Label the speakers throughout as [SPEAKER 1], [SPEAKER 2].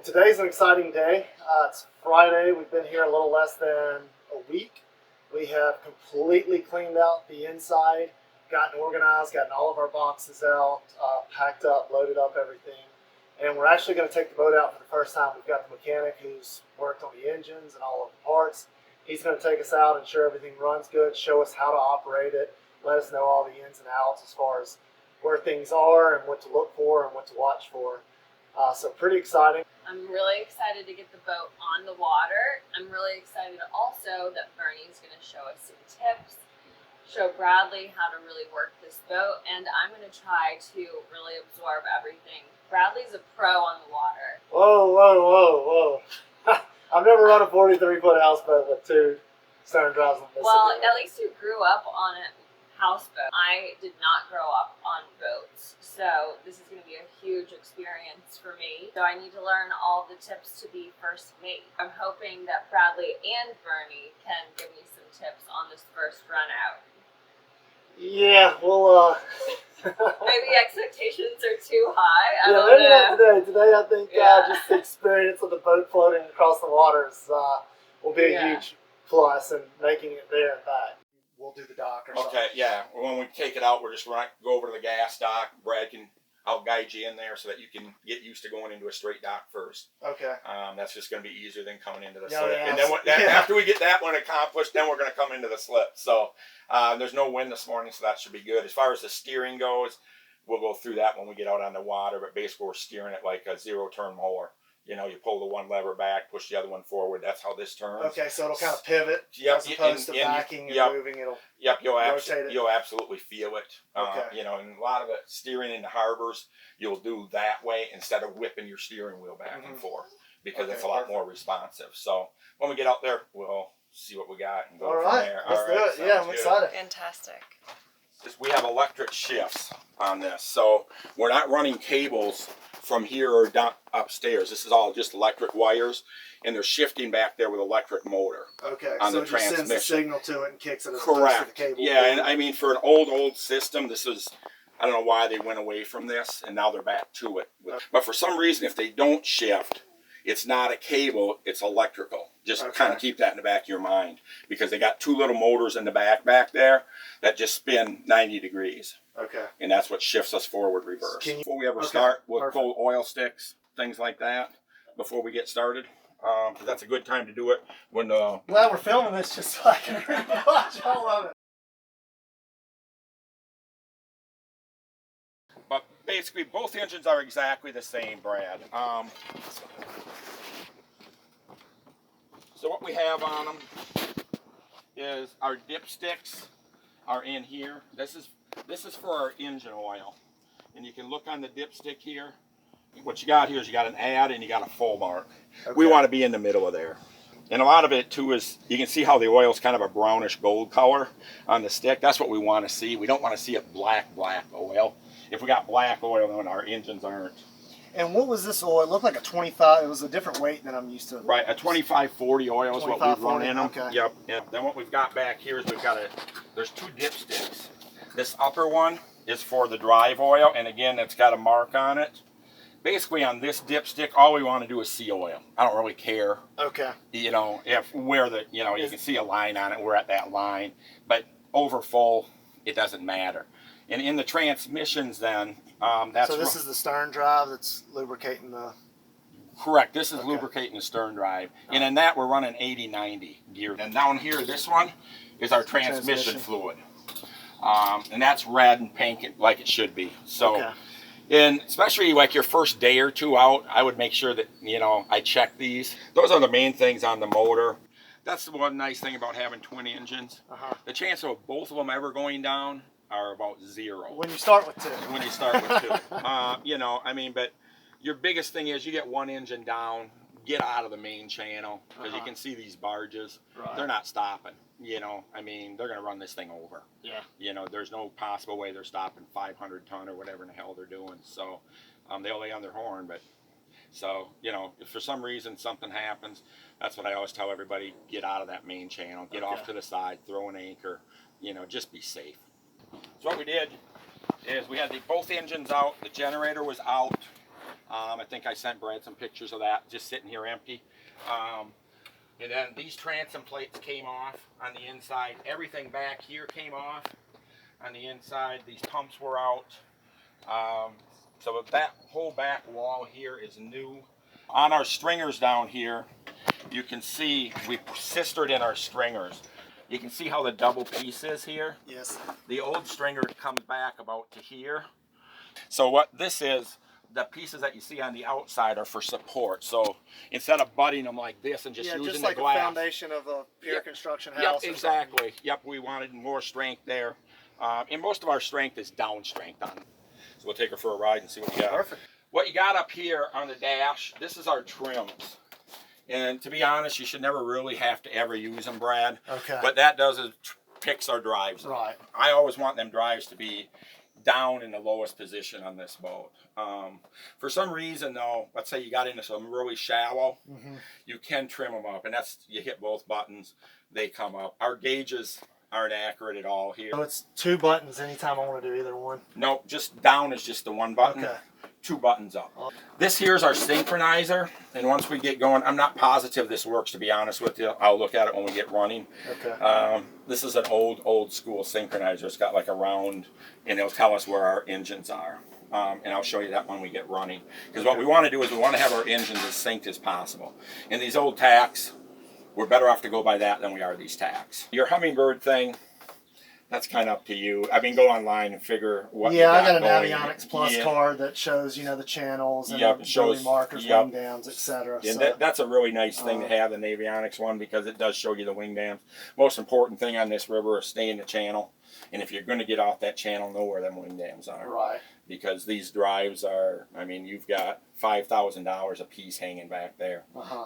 [SPEAKER 1] Today's an exciting day. It's Friday. We've been here a little less than a week. We have completely cleaned out the inside, gotten organized, gotten all of our boxes out, packed up, loaded up everything. And we're actually going to take the boat out for the first time. We've got the mechanic who's worked on the engines and all of the parts. He's going to take us out, ensure everything runs good, show us how to operate it, let us know all the ins and outs as far as where things are and what to look for and what to watch for. So pretty exciting.
[SPEAKER 2] I'm really excited to get the boat on the water. I'm really excited also that Bernie's going to show us some tips, show Bradley how to really work this boat, and I'm going to try to really absorb everything. Bradley's a pro on the water.
[SPEAKER 1] Whoa, whoa, whoa, whoa. I've never run a 43-foot houseboat with two stern drives on this.
[SPEAKER 2] Well, at least you grew up on a houseboat. I did not grow up on boats, so this is going to be a huge experience for me. So I need to learn all the tips to be first mate. I'm hoping that Bradley and Bernie can give me some tips on this first run out.
[SPEAKER 1] Yeah, well,
[SPEAKER 2] maybe expectations are too high. I don't
[SPEAKER 1] maybe
[SPEAKER 2] know.
[SPEAKER 1] not today. Today, I think just the experience of the boat floating across the waters will be a huge plus in making it there and back. We'll do the dock or something.
[SPEAKER 3] Okay, yeah. When we take it out, we're just going to go over to the gas dock. Brad I'll guide you in there so that you can get used to going into a straight dock first.
[SPEAKER 1] Okay.
[SPEAKER 3] That's just going to be easier than coming into the
[SPEAKER 1] Yeah,
[SPEAKER 3] slip.
[SPEAKER 1] yeah.
[SPEAKER 3] And then after we get that one accomplished, then we're going to come into the slip. So there's no wind this morning, so that should be good. As far as the steering goes, we'll go through that when we get out on the water. But basically, we're steering it like a zero-turn mower. You know, you pull the one lever back, push the other one forward. That's how this turns.
[SPEAKER 1] Okay, so it'll kind of pivot as opposed to backing and moving. It'll rotate it.
[SPEAKER 3] You'll absolutely feel it.
[SPEAKER 1] Okay.
[SPEAKER 3] You know, and a lot of the steering in the harbors, you'll do that way instead of whipping your steering wheel back and forth because it's a lot more responsive. So when we get out there, we'll see what we got and go from there.
[SPEAKER 1] Let's do it. Yeah, I'm excited.
[SPEAKER 2] Fantastic.
[SPEAKER 3] We have electric shifts on this, so we're not running cables from here or down upstairs. This is all just electric wires, and they're shifting back there with electric motor.
[SPEAKER 1] Okay,
[SPEAKER 3] on
[SPEAKER 1] so
[SPEAKER 3] the
[SPEAKER 1] it just sends the
[SPEAKER 3] transmission.
[SPEAKER 1] signal to it and kicks it as opposed to the cable.
[SPEAKER 3] Yeah, and I mean for an old system, this is, I don't know why they went away from this, and now they're back to it. But for some reason, if they don't shift, it's not a cable, it's electrical. Just kind of keep that in the back of your mind, because they got two little motors in the back there that just spin 90 degrees.
[SPEAKER 1] Okay.
[SPEAKER 3] And that's what shifts us forward reverse. Before we ever start, we'll pull oil sticks, things like that, before we get started. Because that's a good time to do it when
[SPEAKER 1] Glad we're filming this just so I can watch all of it.
[SPEAKER 3] But basically, both engines are exactly the same, Brad. So what we have on them is our dipsticks are in here. This is for our engine oil. And you can look on the dipstick here. What you got here is you got an add and you got a full mark. Okay. We want to be in the middle of there. And a lot of it too is, you can see how the oil is kind of a brownish gold color on the stick. That's what we want to see. We don't want to see it black oil. If we got black oil, then our engines aren't.
[SPEAKER 1] And what was this oil? It looked like a 25. It was a different weight than I'm used to.
[SPEAKER 3] Right, a 2540 oil is what we run in them.
[SPEAKER 1] Okay.
[SPEAKER 3] Yep. Then what we've got back here is there's two dipsticks. This upper one is for the drive oil, and again, it's got a mark on it. Basically, on this dipstick, all we want to do is see oil. I don't really care. Okay. You know, you can see a line on it. We're at that line, but over full, it doesn't matter. And in the transmissions, then that's.
[SPEAKER 1] So this is the stern drive that's lubricating the.
[SPEAKER 3] Correct. This is lubricating the stern drive, and in that we're running 80-90 gear. And down here, this one is our transmission fluid, and that's red and pink like it should be. So. And especially like your first day or two out, I would make sure that, I check these. Those are the main things on the motor. That's the one nice thing about having twin engines. The chance of both of them ever going down are about 0.
[SPEAKER 1] When you start with two.
[SPEAKER 3] When you start with two. But your biggest thing is you get one engine down, get out of the main channel, because you can see these barges. Right. They're not stopping. They're going to run this thing over. Yeah. There's no possible way they're stopping 500 ton or whatever in the hell they're doing. So they'll lay on their horn, but if for some reason something happens, that's what I always tell everybody: get out of that main channel, get off to the side, throw an anchor, just be safe. So what we did is we had both engines out, the generator was out, I think I sent Brad some pictures of that, just sitting here empty. And then these transom plates came off on the inside. Everything back here came off on the inside. These pumps were out. So that whole back wall here is new. On our stringers down here, you can see we sistered in our stringers. You can see how the double piece is here.
[SPEAKER 1] Yes.
[SPEAKER 3] The old stringer comes back about to here. So what this is, the pieces that you see on the outside are for support. So instead of butting them like this and just using
[SPEAKER 1] just
[SPEAKER 3] the
[SPEAKER 1] like
[SPEAKER 3] glass.
[SPEAKER 1] a foundation of a pier construction house.
[SPEAKER 3] Yep, exactly. Yep, we wanted more strength there. And most of our strength is down strength on it. So we'll take her for a ride and see what we got.
[SPEAKER 1] Perfect.
[SPEAKER 3] What you got up here on the dash, this is our trims. And to be honest, you should never really have to ever use them, Brad.
[SPEAKER 1] Okay.
[SPEAKER 3] What that does is picks our drives up.
[SPEAKER 1] Right.
[SPEAKER 3] I always want them drives to be down in the lowest position on this boat. For some reason, though, let's say you got into some really shallow, you can trim them up. And that's, you hit both buttons, they come up. Our gauges aren't accurate at all here.
[SPEAKER 1] So it's 2 buttons anytime I want to do either one?
[SPEAKER 3] No, just down is just the 1 button.
[SPEAKER 1] Okay.
[SPEAKER 3] 2 buttons up. This here's our synchronizer, and once we get going, I'm not positive this works, to be honest with you. I'll look at it when we get running.
[SPEAKER 1] Okay.
[SPEAKER 3] This is an old school synchronizer. It's got like a round, and it'll tell us where our engines are. And I'll show you that when we get running. Because what we want to do is we want to have our engines as synced as possible. And these old tacks, we're better off to go by that than we are these tacks. Your Hummingbird thing, that's kind of up to you. I mean, go online and figure what you got
[SPEAKER 1] I got an
[SPEAKER 3] going.
[SPEAKER 1] Avionics Plus card that shows, you know, the channels and
[SPEAKER 3] Yep,
[SPEAKER 1] the
[SPEAKER 3] shows,
[SPEAKER 1] markers, wing dams, etc.
[SPEAKER 3] And
[SPEAKER 1] So,
[SPEAKER 3] that's a really nice thing to have, the Avionics one, because it does show you the wing dams. Most important thing on this river is stay in the channel. And if you're going to get off that channel, know where them wing dams are.
[SPEAKER 1] right.
[SPEAKER 3] Because these drives are, I mean, you've got $5,000 a piece hanging back there.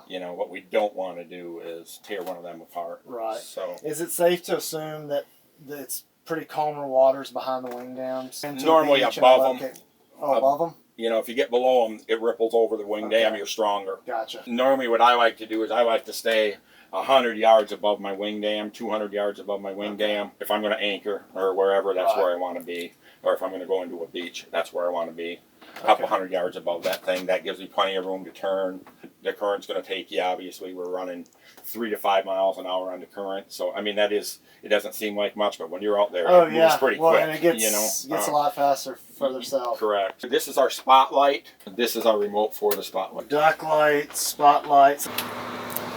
[SPEAKER 3] You know, what we don't want to do is tear one of them apart.
[SPEAKER 1] Right.
[SPEAKER 3] So,
[SPEAKER 1] is it safe to assume that it's pretty calmer waters behind the wing dams?
[SPEAKER 3] Normally above them.
[SPEAKER 1] Oh, above them?
[SPEAKER 3] You know, if you get below them, it ripples over the wing dam, you're stronger.
[SPEAKER 1] Gotcha.
[SPEAKER 3] Normally what I like to do is I like to stay 100 yards above my wing dam, 200 yards above my wing dam. If I'm going to anchor or wherever, that's where I want to be. Or if I'm going to go into a beach, that's where I want to be. A couple hundred yards above that thing. That gives me plenty of room to turn. The current's going to take you, obviously. We're running 3 to 5 miles an hour on the current. So, I mean, that is, it doesn't seem like much, but when you're out there, it moves pretty quick.
[SPEAKER 1] And it gets,
[SPEAKER 3] you know?
[SPEAKER 1] gets a lot faster further south.
[SPEAKER 3] Correct. This is our spotlight. This is our remote for the spotlight.
[SPEAKER 1] Duck lights, spotlights.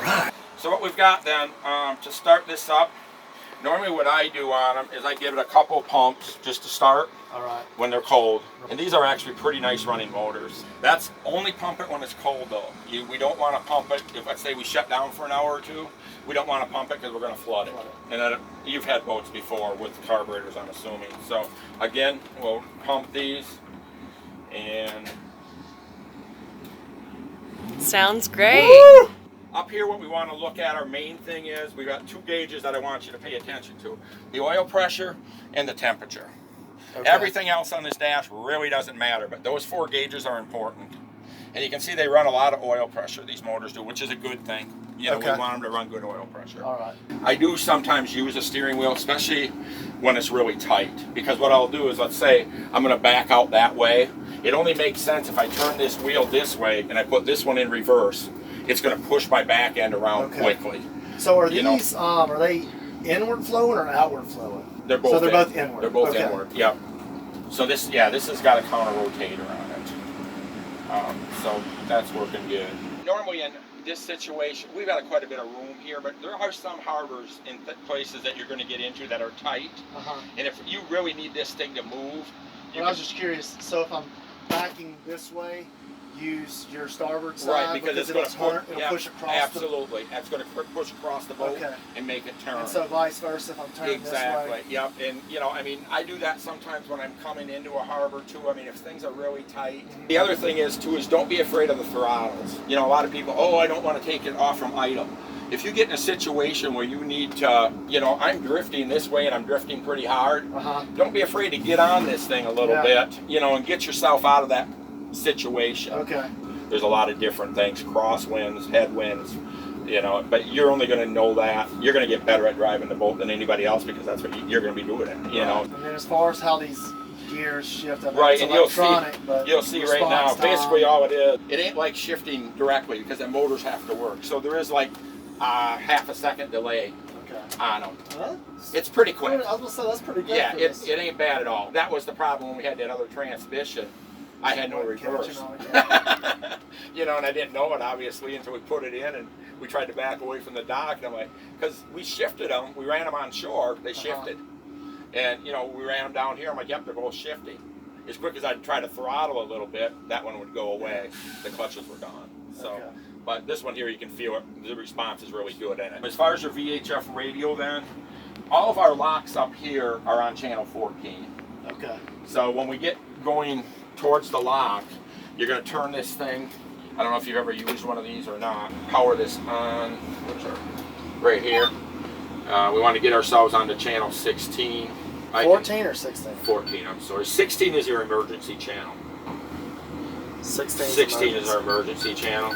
[SPEAKER 3] Right. So what we've got then, to start this up, normally what I do on them is I give it a couple pumps just to start.
[SPEAKER 1] All right.
[SPEAKER 3] When they're cold. And these are actually pretty nice running motors. That's only pump it when it's cold though. We don't want to pump it, if let's say we shut down for an hour or two, we don't want to pump it because we're going to flood it. And you've had boats before with carburetors, I'm assuming. So again, we'll pump these and...
[SPEAKER 2] Sounds great.
[SPEAKER 3] Woo! Up here, what we want to look at, our main thing is, we've got 2 gauges that I want you to pay attention to. The oil pressure and the temperature. Okay. Everything else on this dash really doesn't matter, but those 4 gauges are important. And you can see they run a lot of oil pressure, these motors do, which is a good thing. You know, we want them to run good oil pressure.
[SPEAKER 1] All right.
[SPEAKER 3] I do sometimes use a steering wheel, especially when it's really tight. Because what I'll do is, let's say I'm going to back out that way. It only makes sense if I turn this wheel this way and I put this one in reverse. It's going to push my back end around quickly.
[SPEAKER 1] So are these, are they inward flowing or outward flowing?
[SPEAKER 3] They're both
[SPEAKER 1] both inward.
[SPEAKER 3] They're both inward, yep. So this has got a counter rotator on it. So that's working good. Normally in this situation, we've got quite a bit of room here, but there are some harbors in places that you're going to get into that are tight. And if you really need this thing to move...
[SPEAKER 1] I was just curious, so if I'm backing this way, use your starboard side,
[SPEAKER 3] right, because it's going to
[SPEAKER 1] push across.
[SPEAKER 3] Absolutely, it's going to push across the boat and make it turn.
[SPEAKER 1] And so vice versa if I'm turning this way.
[SPEAKER 3] Yep. And you know, I mean, I do that sometimes when I'm coming into a harbor too. I mean, if things are really tight. The other thing is too is don't be afraid of the throttles. You know, a lot of people, oh, I don't want to take it off from idle. If you get in a situation where you need to, you know, I'm drifting this way and I'm drifting pretty hard, don't be afraid to get on this thing a little bit, you know, and get yourself out of that situation.
[SPEAKER 1] Okay.
[SPEAKER 3] There's a lot of different things, crosswinds, headwinds, you know, but you're only going to know that. You're going to get better at driving the boat than anybody else because that's what you're going to be doing it, you know.
[SPEAKER 1] And then as far as how these gears shift. I mean,
[SPEAKER 3] right,
[SPEAKER 1] it's
[SPEAKER 3] and
[SPEAKER 1] electronic,
[SPEAKER 3] you'll see right now,
[SPEAKER 1] response time.
[SPEAKER 3] basically all it is, it ain't like shifting directly because the motors have to work. So there is like half a second delay on them.
[SPEAKER 1] Huh?
[SPEAKER 3] It's pretty quick.
[SPEAKER 1] I was gonna say that's pretty good.
[SPEAKER 3] Yeah, it ain't bad at all. That was the problem when we had that other transmission. I had no reverse. You know, and I didn't know it obviously until we put it in and we tried to back away from the dock. And I'm like, because we shifted them, we ran them on shore, they shifted. And, you know, we ran them down here. I'm like, yep, they're both shifting. As quick as I'd try to throttle a little bit, that one would go away. The clutches were gone. So, but this one here, you can feel it. The response is really good in it. As far as your VHF radio, then, all of our locks up here are on channel 14.
[SPEAKER 1] Okay.
[SPEAKER 3] So when we get going towards the lock, you're going to turn this thing. I don't know if you've ever used one of these or not. Power this on, which are right here. We want to get ourselves onto channel 16.
[SPEAKER 1] 14 or 16?
[SPEAKER 3] 14, I'm sorry. 16 is your emergency channel. 16 is our emergency channel.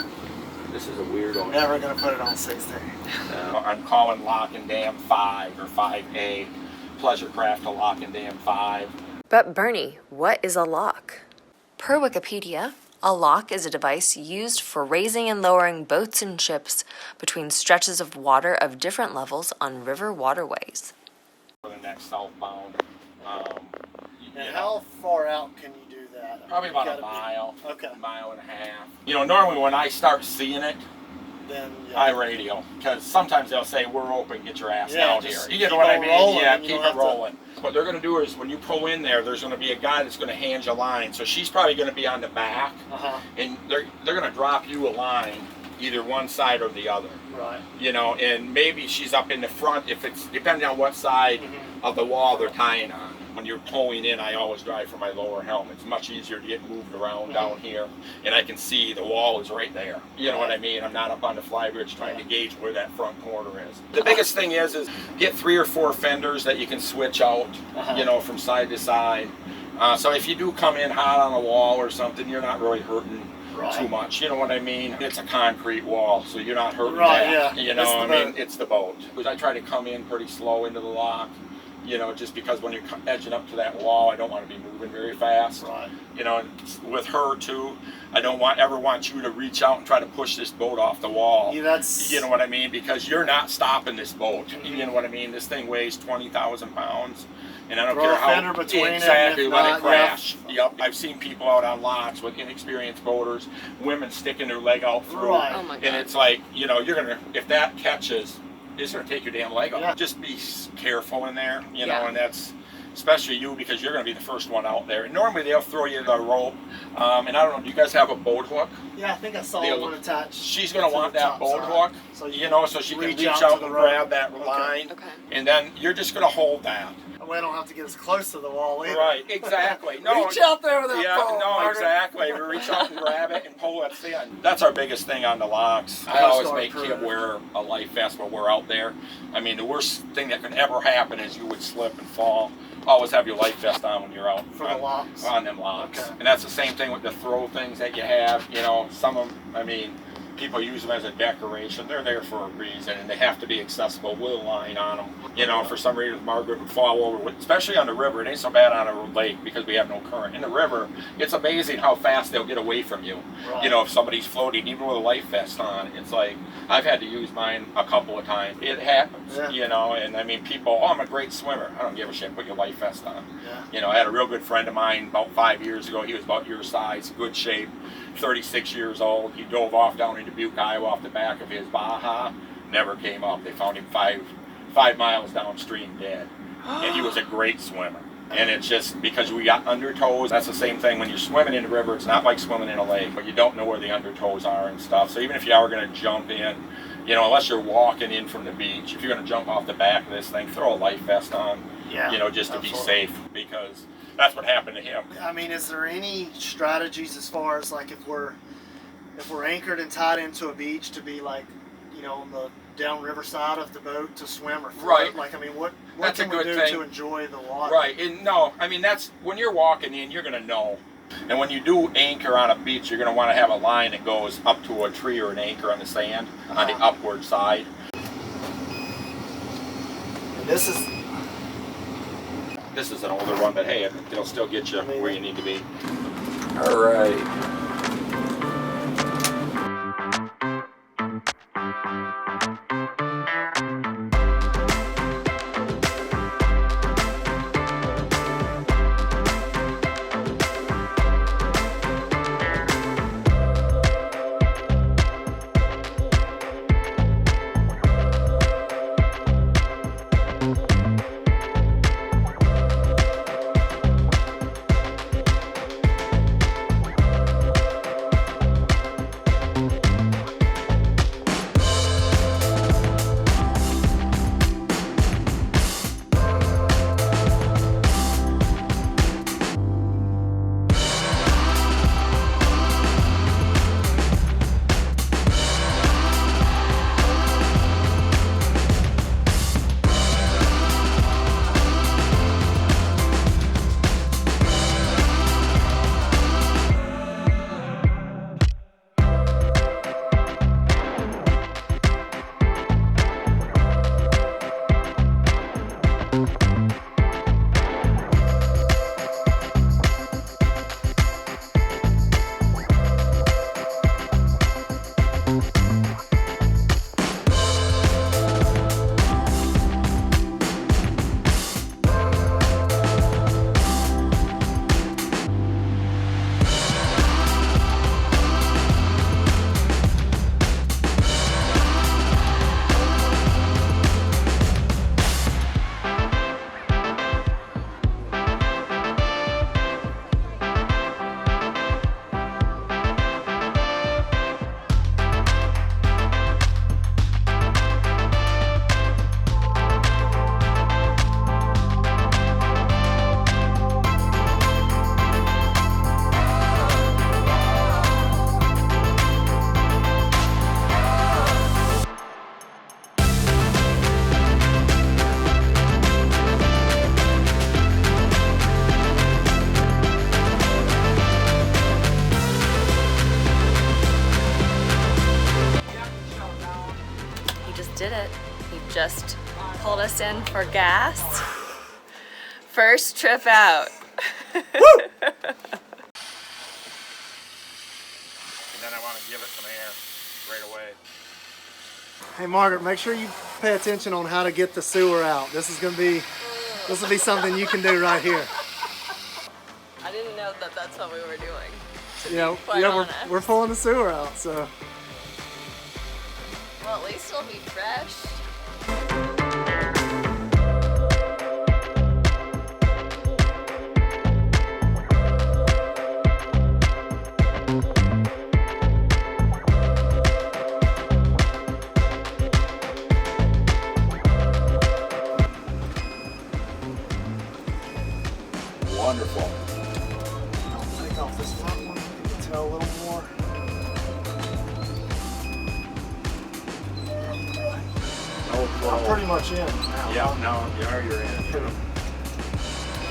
[SPEAKER 3] This is a weird one.
[SPEAKER 1] Never going to put it on 16.
[SPEAKER 3] I'm calling Lock and Dam 5 or 5A. Pleasure craft to Lock and Dam 5.
[SPEAKER 4] But Bernie, what is a lock? Per Wikipedia, a lock is a device used for raising and lowering boats and ships between stretches of water of different levels on river waterways.
[SPEAKER 3] For the next southbound.
[SPEAKER 1] And how far out can you do that?
[SPEAKER 3] Probably about a mile.
[SPEAKER 1] Okay.
[SPEAKER 3] A mile and a half. You know, normally when I start seeing it,
[SPEAKER 1] then
[SPEAKER 3] I radio, because sometimes they'll say, we're open, get your ass down here. You
[SPEAKER 1] keep
[SPEAKER 3] know what I mean?
[SPEAKER 1] rolling,
[SPEAKER 3] Yeah, keep it rolling. What they're going to do is when you pull in there, there's going to be a guy that's going to hand you a line. So she's probably going to be on the back, and they're going to drop you a line, either one side or the other.
[SPEAKER 1] Right.
[SPEAKER 3] You know, and maybe she's up in the front, if it's depending on what side of the wall they're tying on. When you're pulling in, I always drive for my lower helm. It's much easier to get moved around down here, and I can see the wall is right there. You know what I mean? I'm not up on the flybridge trying to gauge where that front corner is. The biggest thing is get 3 or 4 fenders that you can switch out, you know, from side to side. So if you do come in hot on a wall or something, you're not really hurting too much. You know what I mean? It's a concrete wall, so you're not hurting that. You know, I mean, it's the boat. Because I try to come in pretty slow into the lock. You know, just because when you're edging up to that wall, I don't want to be moving very fast. Right. You know, and with her too, I don't ever want you to reach out and try to push this boat off the wall. Yeah, that's... You know what I mean? Because you're not stopping this boat. You know what I mean? This thing weighs 20,000 pounds. And I don't care how exactly let it crash. Yep. I've seen people out on lots with inexperienced boaters, women sticking their leg out through. Right. Oh my God. And it's like, you know, you're gonna, if that catches, it's going to take your damn leg off. Just be careful in there, you know, and that's especially you because you're going to be the first one out there. And normally they'll throw you the rope. And I don't know, do you guys have a boat hook?
[SPEAKER 1] Yeah, I think I saw one attached.
[SPEAKER 3] She's going to want that boat hook, so you know, so she can reach out and grab that line. Okay. And then you're just going to hold that.
[SPEAKER 1] I don't have to get as close to the wall either.
[SPEAKER 3] Right, exactly. No,
[SPEAKER 1] reach out there with that pole,
[SPEAKER 3] no,
[SPEAKER 1] Margaret.
[SPEAKER 3] Exactly. We reach out and grab it and pull it in. That's our biggest thing on the locks. I always make Kim wear a life vest when we're out there. I mean, the worst thing that can ever happen is you would slip and fall. Always have your life vest on when you're out
[SPEAKER 1] for the locks.
[SPEAKER 3] On them locks. Okay. And that's the same thing with the throw things that you have. You know, some of them, I mean, people use them as a decoration. They're there for a reason, and they have to be accessible with a line on them. You know, for some reason, Margaret would fall over, especially on the river. It ain't so bad on a lake because we have no current. In the river, it's amazing how fast they'll get away from you. Right. You know, if somebody's floating, even with a life vest on, it's like, I've had to use mine a couple of times. It happens, you know, and I mean, people, oh, I'm a great swimmer. I don't give a shit, put your life vest on. Yeah. You know, I had a real good friend of mine about 5 years ago. He was about your size, good shape, 36 years old. He dove off down into Butte, Iowa, off the back of his Baja. Never came up. They found him five miles downstream dead. And he was a great swimmer. And it's just because we got undertows. That's the same thing when you're swimming in the river. It's not like swimming in a lake, but you don't know where the undertows are and stuff. So even if you are going to jump in, you know, unless you're walking in from the beach, if you're going to jump off the back of this thing, throw a life vest on, you know, just to be safe, because that's what happened to him.
[SPEAKER 1] I mean, is there any strategies as far as like if we're anchored and tied into a beach to be like, you know, on the downriver side of the boat to swim or float? Right. Like, I mean, what can we do to enjoy the water?
[SPEAKER 3] Right. And no, I mean, that's when you're walking in, you're going to know. And when you do anchor on a beach, you're going to want to have a line that goes up to a tree or an anchor on the sand on the upward side.
[SPEAKER 1] And this is
[SPEAKER 3] This is an older one, but hey, it'll still get you where you need to be.
[SPEAKER 5] All right.
[SPEAKER 2] Did it. He just pulled us in for gas. First trip out.
[SPEAKER 3] And then I want to give it some air right away.
[SPEAKER 1] Hey Margaret, make sure you pay attention on how to get the sewer out. This will be something you can do right here.
[SPEAKER 2] I didn't know that that's what we were doing.
[SPEAKER 1] We're pulling the sewer out, so.
[SPEAKER 2] Well, at least it'll be fresh.
[SPEAKER 5] Wonderful.
[SPEAKER 1] I'll take off this front one. You can tell a little more. I'm pretty much in now.
[SPEAKER 3] Yeah, no, you're in.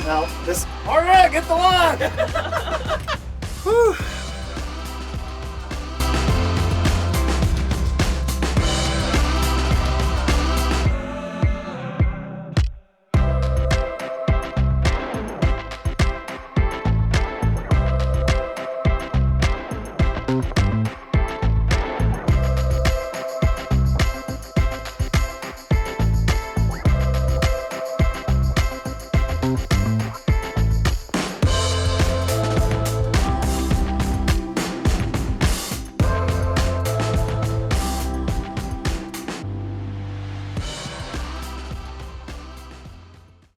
[SPEAKER 1] Now, this. Margaret, get the line!